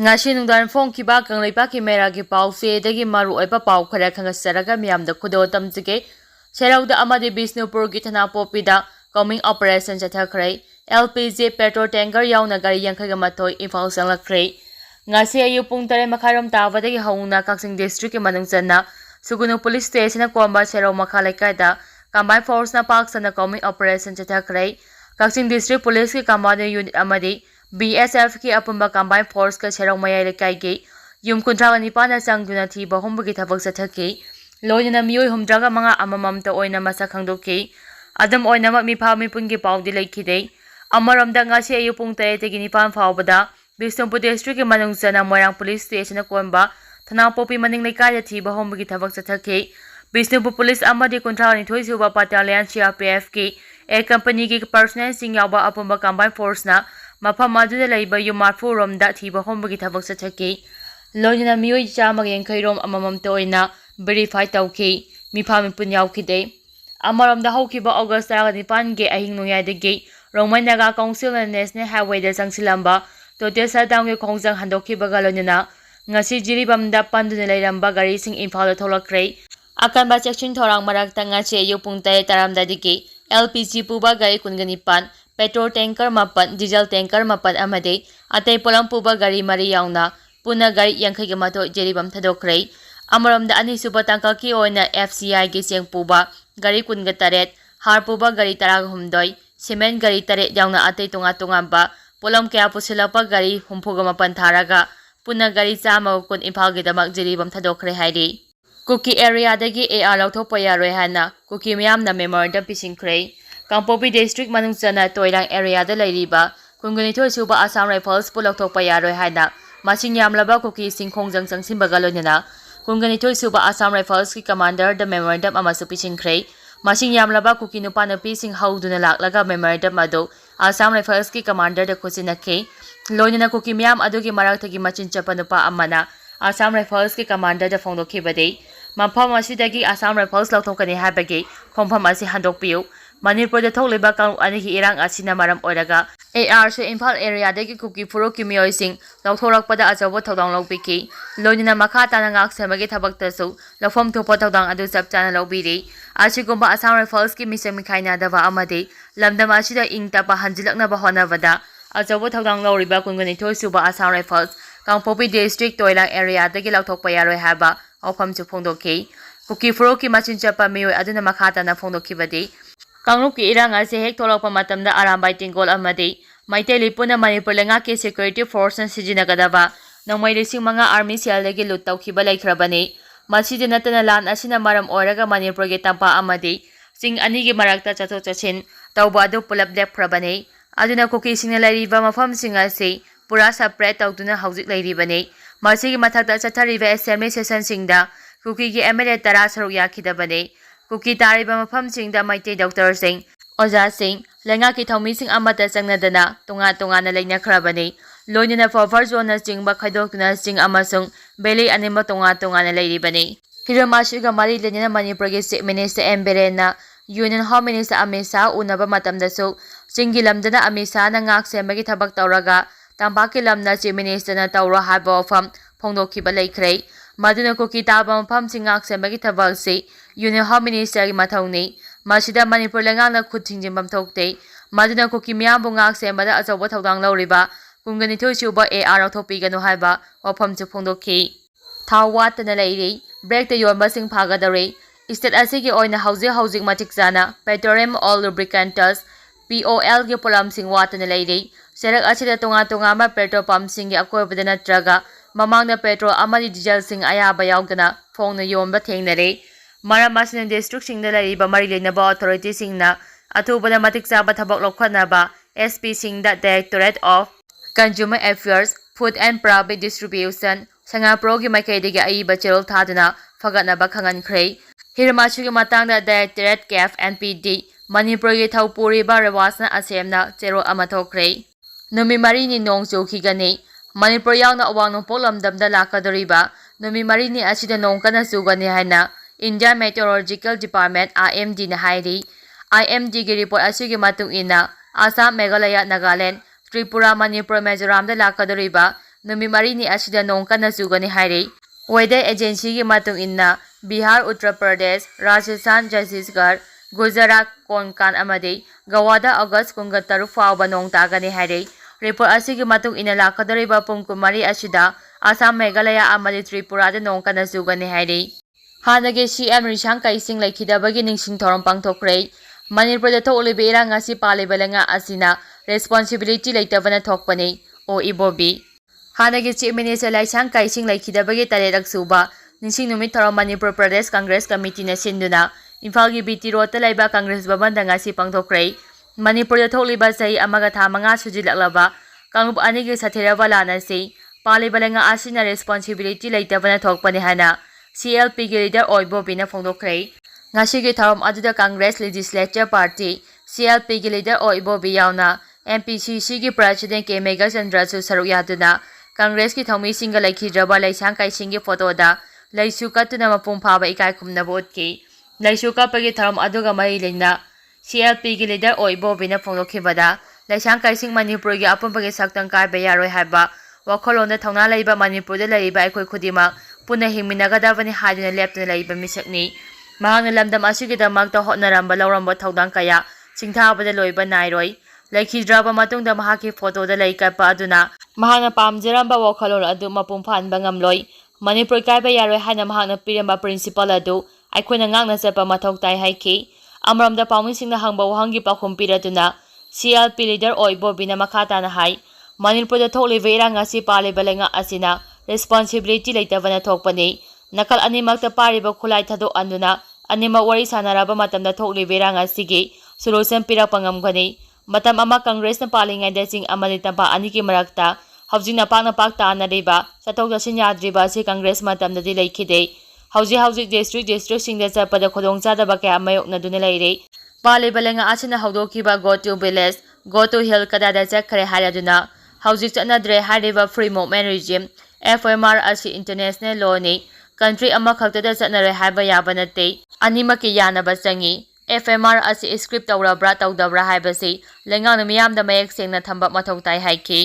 Ngasi nungdan phong kiba kanglaipa kimera ki pau se dagi maru oipa pau khara khangasaraga miyamda khudo tamjige serauda amadi Bisnupur gi thana popida coming operation chathakrai LPG petrol tanker yauna gari yankhaga mathoi Imphal sanglakrai ngasi ayu pung 3 makharam tabadagi hauna Kaksing district ki manungchana Sugunu police station komba serau makhalai kaida combined force na pak sana coming operation chathakrai Kaksing district police ki command unit amadi BSF की अपुंबा combine force का शेरों मयाई लेकाई के yum कुंट्रागा निपाना संगुना थी बहुंब की थबक सथके लोयना मियोय हुमद्रागा मंगा अममम तो ओइना मसा खंगदोके अदम ओइना मा मिफा मिपुन के पाउदी लेखिदे अमरमदा ngasi ayu pung 3 tegi nipan faubada Bisnupur district के manungchana Moirang police station कोंबा थना Poppy मनिंग लेकाई दा थी बहुंब की थबक सथके Bisnupur police amadi कुंट्रागा निथोइ सुबा battalion CRPF की एक कंपनी की पर्सनल सिंग याबा अपुंबा कंबाइन फोर्स ना मफम अदुदा लैबा युमारफु रोमदा थीबा होमबगी थबक सथके लोयना मियोय चामग यंखैरोम अममम तोइना वेरीफाई तौखि मिफा मिपुन यावखिदे अमरमदा हौखिबा ऑगस्ट 15 गे अहिंग नुयाइदगे रोमनगा काउंसिल नेशनल हाईवे दा संगसिलंबा total सदांग gay खोंजंग हंदोखिबगा लोयना ngasi jiribamda panduna leiramba gari sing Imphal tholakre akanba section thorang marakta ngasi yupung 3 taramdadigi LPG puba gari kungani petrol tanker mapan diesel tanker mapan amade atay polang puba gari mari yauna puna gari yankhai mato jeribam thadokre amaramda ani suba tangka ki oina FCI gi seng puba gari kunga taret har puba gari tarag humdoi cement gari taret yauna atay tunga ba polam kya pusilapa gari humpuga mapan tharaga puna gari chama kun Imphal gi damak jeribam thadokre hairi Kuki Area dagi AR louthokpa yaroi hana Kuki miyam na memorandum pisingkre Kangpopi district manungchana Toirang area da leiriba kungunithoi suba Assam Rifles pu louthokpa yaroi haina masing yamlaba Kuki singkhongjang changsimbaga loinana kungunithoi suba Assam Rifles ki commander the memorandum amasu pisingkre masing yamlaba Kuki Nupa Nupi sing hauduna laklaga memorandum ado Assam Rifles ki commander da khusinakhe loinana Kuki miyam adugi maraktagi machin chapa nupa amana Assam Rifles ki commander da phongdokhibade mafam asidagi Assam Rifles louthokani habagi khompham asi handokpiu Manipur da thokliba kang anigi irang asina maram oiraga AR se Imphal area dagi Kuki Furo ki miyoi sing lauthorakpada achawa thodang lobiki loinina makha tana ngak semagi thabak tasu lofom thopa thodang adu chap chana lobiri asigumba Assam Rifles ki misem mikhaina daba amade lamdam asida ingtapa hanjilakna ba honabada achawa thodang loriba kungani thoi suba Assam Rifles Kangpopi district Toirang area dagi lauthokpa yaroi haba aufam chu phongdokhi Kuki Furo ki machin chapa miyoi aduna makha tana phongdokhibadi Kangrup ki irang ase hek tholakpa matamda arambai tingol amadi maitei lipuna Manipur lenga ki security force na sijinagadaba nangmai lising mga army cell dagi lut tawkhiba laikhrabani masidi natana lan asina maram oiraga Manipur ge tampa amadi sing ani gi marakta chathok chachin tawba adu pulap lephrabani aduna Kuki singna lairiba mafam sing ase pura separate tawduna haujik lairibani masigi mathakta chathariba assembly session singda Kuki gi MLA tara saruk yakhidabani Kuki tariba mafam singda maitei doctor sing oja sing lenga ki thomi sing amata changnadana tunga na leina khrabani loinina forward zone singba khaidokna sing amasung beli anima tunga na leiribani hiramasiga mari lenina Manipur gi chief minister Emberena Union Home Minister Amisa unaba matamda su singi lamdana Amisa na ngak semagi thabak tawraga tambaki lamna chief minister na tawra haba ofam phongdokhiba laikhrei maduna Kuki taba mafam singak semagi thabak si Union Home Minister ki mathauni masida Manipur lengana khut thingjimbam thokte maduna Kuki miyam bungak sembada achawa thodang loriba kungani thoi suba AR authopi ganu haiba wafam chu phongdokhi thawat na leiri break the yomba sing phagadare state asigi oina housing matik jana petroleum oil lubricants POL ge polam sing wat na leiri serak asida tunga ma petrol pump sing ge akoibada natraga mamangna petrol amadi diesel sing ayaba yaugana phongna yomba thengnare Maramasina district singda lariba mari lenaba authority singna athubana matik chaba thabak lokhanaba SP singda Directorate of Consumer Affairs Food and Private Distribution Sangapro gi maikai gi aiba cherol thaduna fagatnaba khangankhre Hiramachu gi matangda Directorate CAF NPD Manipur gi thaupuri ba rawasna asemna cherol amathokre numi mari ni nong chokigani Manipur yauna awang nong polamdamda lakadoriba numi mari ni asida nong kana sugani haina India Meteorological Department IMD na hairi IMD gi report asigi matung ina Assam Meghalaya Nagaland Tripura Manipur Mizoram da lakadoriba नुमित मरीनी असिदा नोंग कन्ना चुगनी हाइरे weather agency की मतुंग इन्ना बिहार उत्तर प्रदेश राजस्थान छत्तीसगढ़ गुजरात कोंकण अमदी गवादा अगस्त kung तरुक फाउबा नोंग तागनी हाइरे report असिगी मतुंग इन्ना लाखदरिबा पुंग कुमारी असिदा आसाम मेघालय अमदी त्रिपुरा नोंग कन्ना चुगनी हाइरे हानगे CM Rishang काइसिंग लेखिदबगी निंगसिंग theorem पांगथोखरे Manipur थोकलिबा इरांग असि पालिबा लेंगा असिना responsibility लेतबना थोकपने ओ Ibobi हानगे chief minister लाइसांग काइसिंग लेखिदबगी तरेरक सुबा निंगसिंग नुमित थोरम मणिपुर प्रदेश कांग्रेस कमिटी ने सिंदुना इम्फाल की बीटी रोड लेबा कांग्रेस भवन दंगासी पांगथोखरे मणिपुर थोकलिबा सही अमगा था मंगा सुजिलक्लबा कांगुप अनिगे सथेरबा लानासी पालिबा लेंगा असिना रेस्पॉन्सिबिलिटी लेतबना थोकपने हाना CLP की लीडर ओइबोबीना फोंदोखरे ngasi थरम अदुदा कांग्रेस लेजिस्लेचर पार्टी CLP की लीडर ओइबोबी यावना MPCC की प्रेसिडेंट के मेगा चंद्रसु सरुक यादुना कांग्रेस की थौमी सिंग लेखिद्रबा लाइसांग काइसिंग की फोटोदा लाइसु कतुना मपुंग फाबा इकाय खुमनबा उतकी लाइसु कपगी थरम अदुगा मरी लेना CLP की लीडर ओइबोबीना फोंदोखिबदा लाइसांग काइसिंग मणिपुर की अपुंबगी सक्तंग कायबा यारोय हाइबा वखलोंदा थौना लेबा मणिपुर लेबा अखोय खुदिमा पुनः हिंमिनगदबनी हाइदुना लेप्तुना लेबा मिसकनी महांगना लमदम असिगिदमक्ता होटनरंबा लौरंबा थौदांग कया सिंथाबदा लोइबा नाइरोय लेखिद्रबा मतुंगदा महाकी फोटोदा लेकपा अदुना महांगना पामजरंबा वखलोन अदु मपुंग फानबा ngamloi मणिपुर कायबा यारोय हाइना महांगना पिरंबा प्रिंसिपल अदु अखोयना ngang चपा मथौ ताइ हाइखि अमरमदा पाउमिसिंगना हंगबा वहंगी पाखुम पिरदुना CLP लीडर ओइबोबीना मखाताना हाइ मणिपुर थोकलिबा इरांग असि पालिबा लेंगा असिना रेस्पॉन्सिबिलिटी लेतबना थोकपने नकल अनिमक्ता पारिबा खुलाई थदो अंदुना अनिमक वरी सानारबा मतमदा थोकलिबा इरांग असिगी सोल्यूशन पिरकपा ngamgani मतम अमा कांग्रेस न पालिंगाइदा चिंग अमदि तंपा अनिकी मरक्ता हौजिना पाकना पाक तानरिबा चथौक चसिन याद्रिबा असि कांग्रेस मतमददि लेखिदे हौजि डिस्ट्रिक्ट सिंगदा चपदा खोदोंग चादबा कया मायोकनदुना लेरे पालिबा लेंगा असिना हौदोखिबा go to village go to hill कदादा चखरे हायदुना हौजिक चनद्रे हाइरिबा फ्री मूवमेंट रिजिम FMR असि इंटरनेशनल लॉनी कंट्री अमखक्तदा चनरे हाइबा याबा नते अनिमकी यानबा चंगी FMR असि स्क्रिप्ट तौरब्रा तौदब्रा हाइबसि लेंगांग मियामदा मयेक सेंगना थंबा मथौ ताइ हाइखि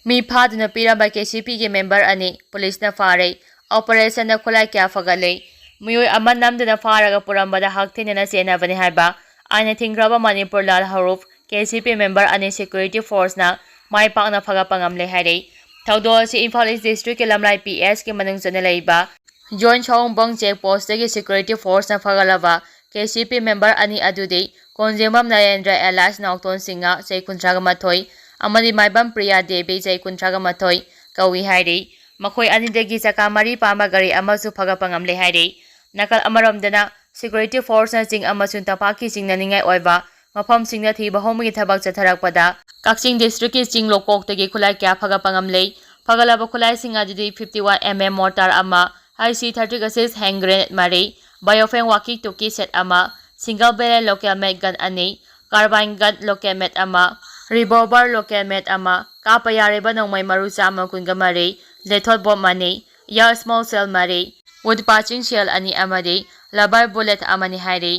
मी फादुना पिरबा KCP के मेंबर अनि पुलिसना फारे ऑपरेशन खुलाई क्या फगले मियोय अमा नमदना फारगा पुरंबदा हकथेना सेनाबने हाइबा आइना थिंग्रबा मणिपुर लाल हरुफ KCP मेंबर अनि सिक्योरिटी फोर्स ना माइ पाकना फगा पंगमले हाइरे थौदो असि इम्फाल ईस्ट डिस्ट्रिक्ट के लमलाई PS के मनंग चने लेबा जॉइंट छोंबंग चेक पोस्ट के सिक्योरिटी फोर्स ना फगलबा KCP मेंबर अनि अदुदे कोंजेमम नरेंद्र एलास नाउतोन सिंगा चै 38 अमदि माइबम प्रिया देवी चै 38 कवि हाइरे मखोय अनिदगी चका मरी पामा गरी अमसु फगा पंगमले हाइरे नकल अमरमदना सिक्योरिटी फोर्स ना चिंग अमसुन तपाकी चिंगननिंगाय ओइबा मफम सिंगना थीबा होमगी थबक चथरकपदा कक्सिंग डिस्ट्रिक्ट के चिंग लोकोक्तगी खुलाई क्या फगा पंगमले फगलबा खुलाई सिंग अदुदि 51 mm मोर्टार अमा IC-36 हैंड ग्रेनेड मरी बायोफेन वाकी टुकी सेट अमा single barrel local made gun अनि कार्बाइन गन लोकल मेड अमा रिवॉल्वर लोकल मेड अमा कापा यारेबा नोंमै मरु चामा कुंगा मरी लेथोट बॉम्ब मनी या स्मॉल सेल मरी वुड पाचिंग शेल अनि अमरी रबर बुलेट अमनी हाइरे